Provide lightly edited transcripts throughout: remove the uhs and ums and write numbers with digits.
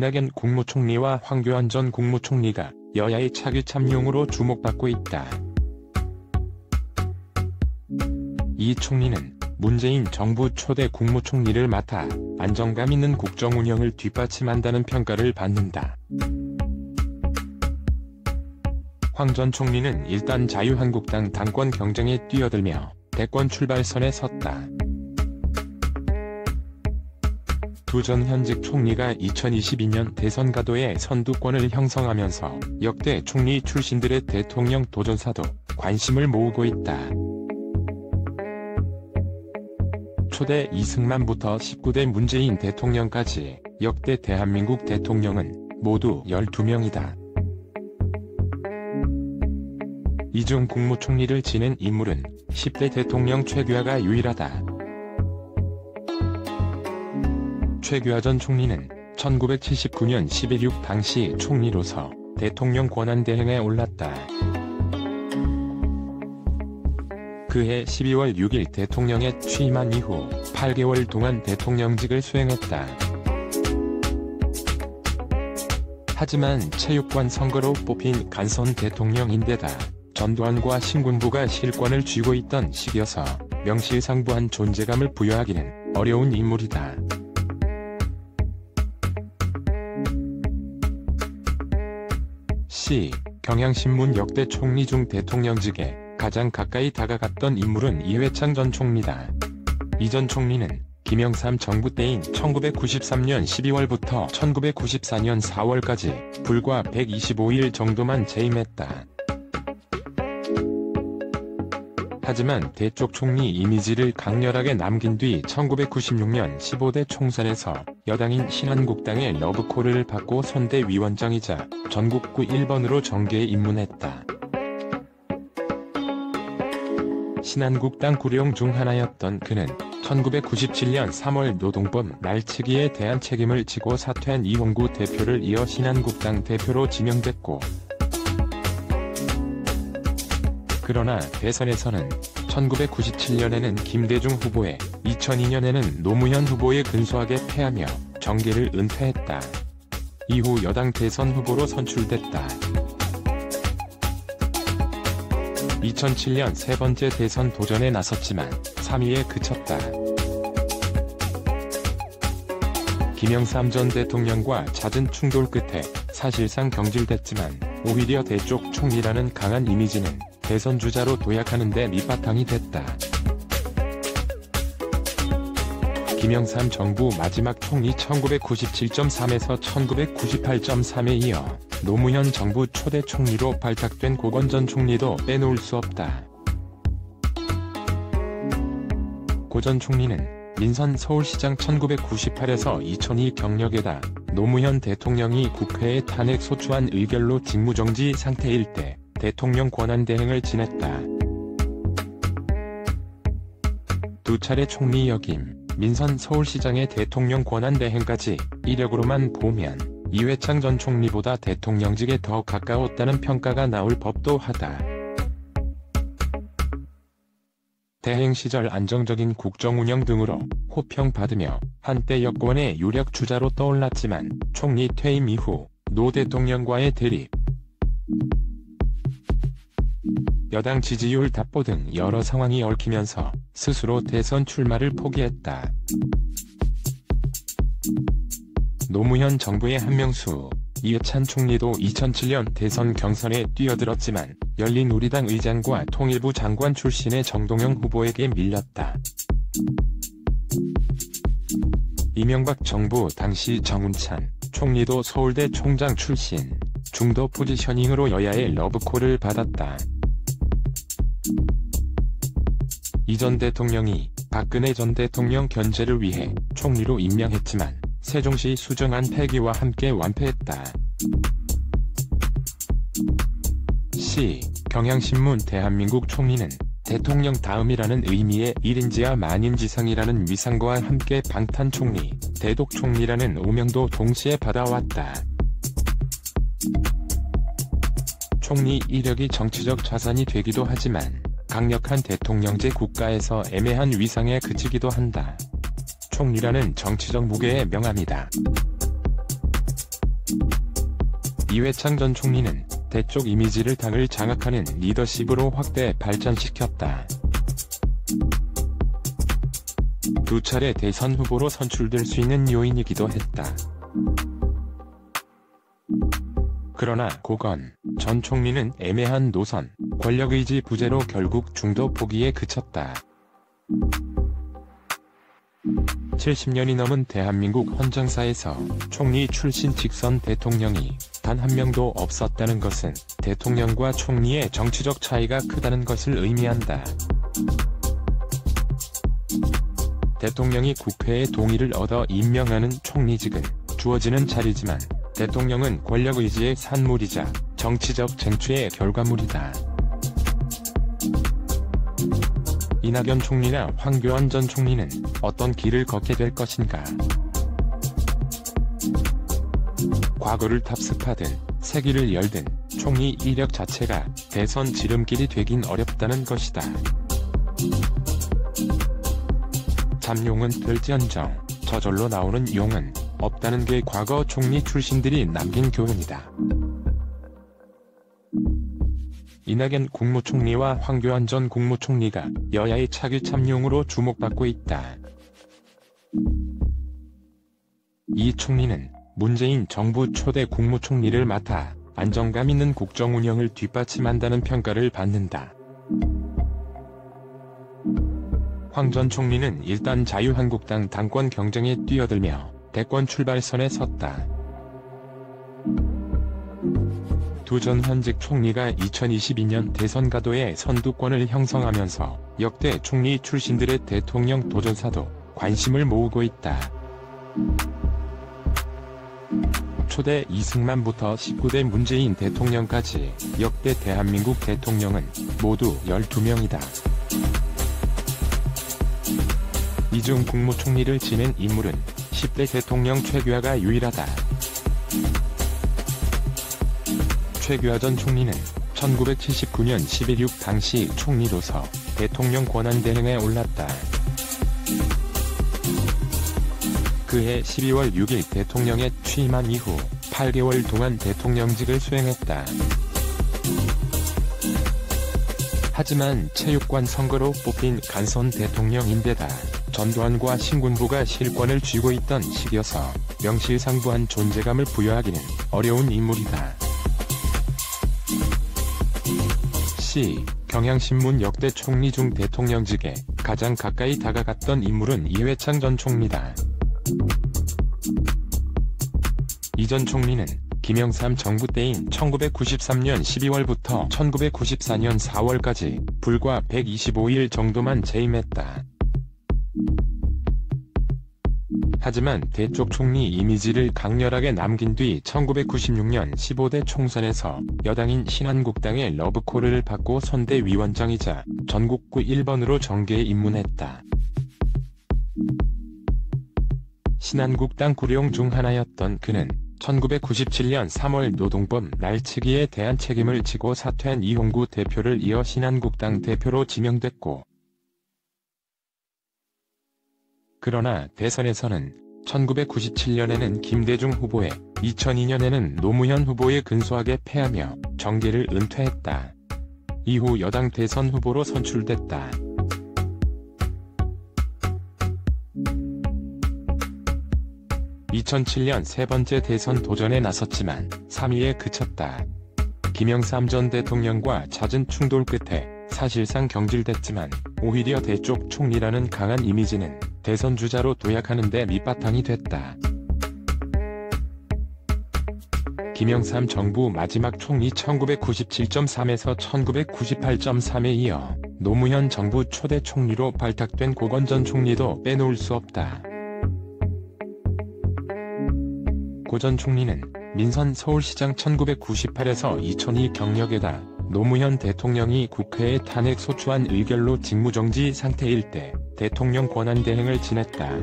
이낙연 국무총리와 황교안 전 국무총리가 여야의 차기 참용으로 주목받고 있다. 이 총리는 문재인 정부 초대 국무총리를 맡아 안정감 있는 국정 운영을 뒷받침한다는 평가를 받는다. 황 전 총리는 일단 자유한국당 당권 경쟁에 뛰어들며 대권 출발선에 섰다. 두 전 현직 총리가 2022년 대선 가도에 선두권을 형성하면서 역대 총리 출신들의 대통령 도전사도 관심을 모으고 있다. 초대 이승만부터 19대 문재인 대통령까지 역대 대한민국 대통령은 모두 12명이다. 이 중 국무총리를 지낸 인물은 10대 대통령 최규하가 유일하다. 최규하 전 총리는 1979년 11.6 당시 총리로서 대통령 권한대행에 올랐다. 그해 12월 6일 대통령에 취임한 이후 8개월 동안 대통령직을 수행했다. 하지만 체육관 선거로 뽑힌 간선 대통령인데다 전두환과 신군부가 실권을 쥐고 있던 시기여서 명실상부한 존재감을 부여하기는 어려운 인물이다. 경향신문 역대 총리 중 대통령직에 가장 가까이 다가갔던 인물은 이회창 전 총리다. 이 전 총리는 김영삼 정부 때인 1993년 12월부터 1994년 4월까지 불과 125일 정도만 재임했다. 하지만 대쪽 총리 이미지를 강렬하게 남긴 뒤 1996년 15대 총선에서 여당인 신한국당의 러브콜을 받고 선대위원장이자 전국구 1번으로 정계에 입문했다. 신한국당 구령 중 하나였던 그는 1997년 3월 노동법 날치기에 대한 책임을 지고 사퇴한 이홍구 대표를 이어 신한국당 대표로 지명됐고, 그러나 대선에서는 1997년에는 김대중 후보에 2002년에는 노무현 후보에 근소하게 패하며 정계를 은퇴했다. 이후 여당 대선 후보로 선출됐다. 2007년 세 번째 대선 도전에 나섰지만 3위에 그쳤다. 김영삼 전 대통령과 잦은 충돌 끝에 사실상 경질됐지만 오히려 대쪽 총리라는 강한 이미지는 대선 주자로 도약하는 데 밑바탕이 됐다. 김영삼 정부 마지막 총리 1997.3에서 1998.3에 이어 노무현 정부 초대 총리로 발탁된 고건 전 총리도 빼놓을 수 없다. 고 전 총리는 민선 서울시장 1998에서 2002 경력에다 노무현 대통령이 국회에 탄핵 소추안 의결로 직무정지 상태일 때 대통령 권한대행을 지냈다. 두 차례 총리 역임, 민선 서울시장의 대통령 권한대행까지 이력으로만 보면 이회창 전 총리보다 대통령직에 더 가까웠다는 평가가 나올 법도 하다. 대행 시절 안정적인 국정운영 등으로 호평받으며 한때 여권의 유력 주자로 떠올랐지만 총리 퇴임 이후 노 대통령과의 대립, 여당 지지율 답보 등 여러 상황이 얽히면서 스스로 대선 출마를 포기했다. 노무현 정부의 한명수, 이해찬 총리도 2007년 대선 경선에 뛰어들었지만 열린우리당 의장과 통일부 장관 출신의 정동영 후보에게 밀렸다. 이명박 정부 당시 정운찬 총리도 서울대 총장 출신, 중도 포지셔닝으로 여야의 러브콜을 받았다. 이 전 대통령이 박근혜 전 대통령 견제를 위해 총리로 임명했지만 세종시 수정안 폐기와 함께 완패했다. 경향신문 대한민국 총리는 대통령 다음이라는 의미의 1인지하 만인지상이라는 위상과 함께 방탄총리, 대독총리라는 오명도 동시에 받아왔다. 총리 이력이 정치적 자산이 되기도 하지만 강력한 대통령제 국가에서 애매한 위상에 그치기도 한다. 총리라는 정치적 무게의 명암이다. 이회창 전 총리는 대쪽 이미지를 당을 장악하는 리더십으로 확대 발전시켰다. 두 차례 대선 후보로 선출될 수 있는 요인이기도 했다. 그러나 고건 전 총리는 애매한 노선, 권력의지 부재로 결국 중도 포기에 그쳤다. 70년이 넘은 대한민국 헌정사에서 총리 출신 직선 대통령이 단 한 명도 없었다는 것은 대통령과 총리의 정치적 차이가 크다는 것을 의미한다. 대통령이 국회의 동의를 얻어 임명하는 총리직은 주어지는 자리지만 대통령은 권력의지의 산물이자 정치적 쟁취의 결과물이다. 이낙연 총리나 황교안 전 총리는 어떤 길을 걷게 될 것인가? 과거를 답습하든 새 길을 열든 총리 이력 자체가 대선 지름길이 되긴 어렵다는 것이다. 잠용은 될지언정 저절로 나오는 용은 없다는 게 과거 총리 출신들이 남긴 교훈이다. 이낙연 국무총리와 황교안 전 국무총리가 여야의 차기 참용으로 주목받고 있다. 이 총리는 문재인 정부 초대 국무총리를 맡아 안정감 있는 국정 운영을 뒷받침한다는 평가를 받는다. 황 전 총리는 일단 자유한국당 당권 경쟁에 뛰어들며 대권 출발선에 섰다. 두 전 현직 총리가 2022년 대선 가도의 선두권을 형성하면서 역대 총리 출신들의 대통령 도전사도 관심을 모으고 있다. 초대 이승만부터 19대 문재인 대통령까지 역대 대한민국 대통령은 모두 12명이다. 이 중 국무총리를 지낸 인물은 10대 대통령 최규하가 유일하다. 최규하 전 총리는 1979년 11.6 당시 총리로서 대통령 권한대행에 올랐다. 그해 12월 6일 대통령에 취임한 이후 8개월 동안 대통령직을 수행했다. 하지만 체육관 선거로 뽑힌 간선 대통령인데다 전두환과 신군부가 실권을 쥐고 있던 시기여서 명실상부한 존재감을 부여하기는 어려운 인물이다. 경향신문 역대 총리 중 대통령직에 가장 가까이 다가갔던 인물은 이회창 전 총리다. 이 전 총리는 김영삼 정부 때인 1993년 12월부터 1994년 4월까지 불과 125일 정도만 재임했다. 하지만 대쪽 총리 이미지를 강렬하게 남긴 뒤 1996년 15대 총선에서 여당인 신한국당의 러브콜을 받고 선대위원장이자 전국구 1번으로 정계에 입문했다. 신한국당 구룡 중 하나였던 그는 1997년 3월 노동법 날치기에 대한 책임을 지고 사퇴한 이홍구 대표를 이어 신한국당 대표로 지명됐고, 그러나 대선에서는 1997년에는 김대중 후보에 2002년에는 노무현 후보에 근소하게 패하며 정계를 은퇴했다. 이후 여당 대선 후보로 선출됐다. 2007년 세 번째 대선 도전에 나섰지만 3위에 그쳤다. 김영삼 전 대통령과 잦은 충돌 끝에 사실상 경질됐지만 오히려 대쪽 총리라는 강한 이미지는 대선 주자로 도약하는 데 밑바탕이 됐다. 김영삼 정부 마지막 총리 1997.3에서 1998.3에 이어 노무현 정부 초대 총리로 발탁된 고건 전 총리도 빼놓을 수 없다. 고 전 총리는 민선 서울시장 1998에서 2002 경력에다 노무현 대통령이 국회에 탄핵 소추안 의결로 직무정지 상태일 때 대통령 권한대행을 지냈다.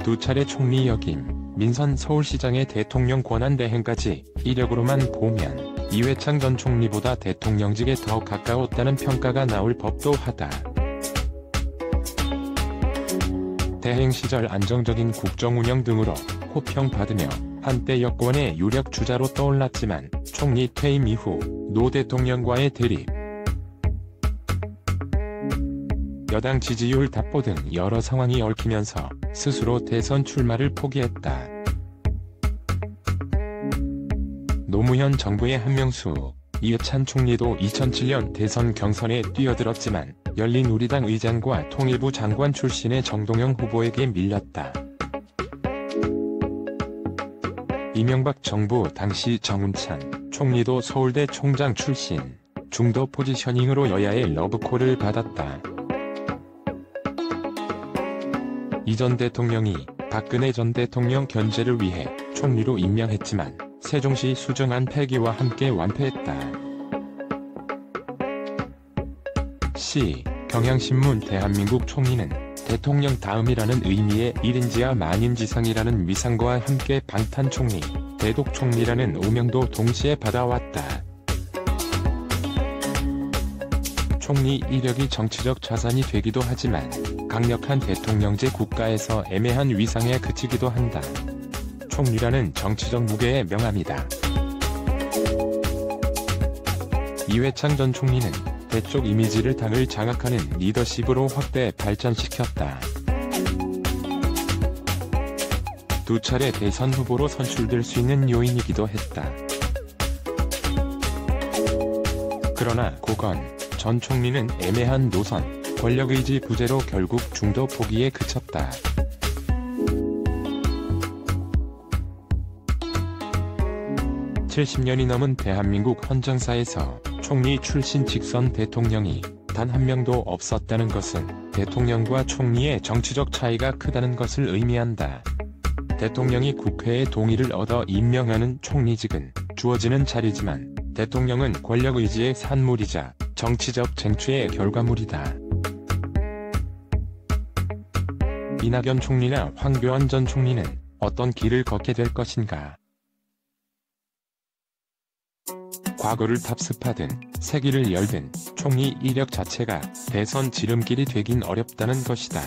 두 차례 총리 역임, 민선 서울시장의 대통령 권한대행까지 이력으로만 보면 이회창 전 총리보다 대통령직에 더 가까웠다는 평가가 나올 법도 하다. 재행 시절 안정적인 국정 운영 등으로 호평받으며 한때 여권의 유력 주자로 떠올랐지만 총리 퇴임 이후 노 대통령과의 대립, 여당 지지율 답보 등 여러 상황이 얽히면서 스스로 대선 출마를 포기했다. 노무현 정부의 한명숙, 이해찬 총리도 2007년 대선 경선에 뛰어들었지만 열린우리당 의장과 통일부 장관 출신의 정동영 후보에게 밀렸다. 이명박 정부 당시 정운찬 총리도 서울대 총장 출신, 중도 포지셔닝으로 여야의 러브콜을 받았다. 이 전 대통령이 박근혜 전 대통령 견제를 위해 총리로 임명했지만 세종시 수정안 폐기와 함께 완패했다. 경향신문 대한민국 총리는 대통령 다음이라는 의미의 1인지하 만인지상이라는 위상과 함께 방탄총리, 대독총리라는 오명도 동시에 받아왔다. 총리 이력이 정치적 자산이 되기도 하지만 강력한 대통령제 국가에서 애매한 위상에 그치기도 한다. 총리라는 정치적 무게의 명암이다. 이회창 전 총리는 대쪽 이미지를 당을 장악하는 리더십으로 확대 발전시켰다. 두 차례 대선 후보로 선출될 수 있는 요인이기도 했다. 그러나 고건 전 총리는 애매한 노선, 권력의지 부재로 결국 중도 포기에 그쳤다. (70년이) 넘은 대한민국 헌정사에서 총리 출신 직선 대통령이 단 한 명도 없었다는 것은 대통령과 총리의 정치적 차이가 크다는 것을 의미한다. 대통령이 국회의 동의를 얻어 임명하는 총리직은 주어지는 자리지만 대통령은 권력의지의 산물이자 정치적 쟁취의 결과물이다. 이낙연 총리나 황교안 전 총리는 어떤 길을 걷게 될 것인가? 과거를 답습하든 새 길을 열든 총리 이력 자체가 대선 지름길이 되긴 어렵다는 것이다.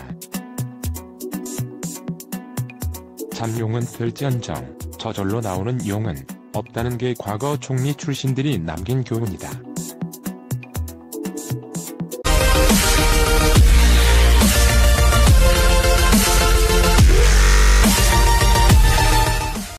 잠용은 될지언정 저절로 나오는 용은 없다는 게 과거 총리 출신들이 남긴 교훈이다.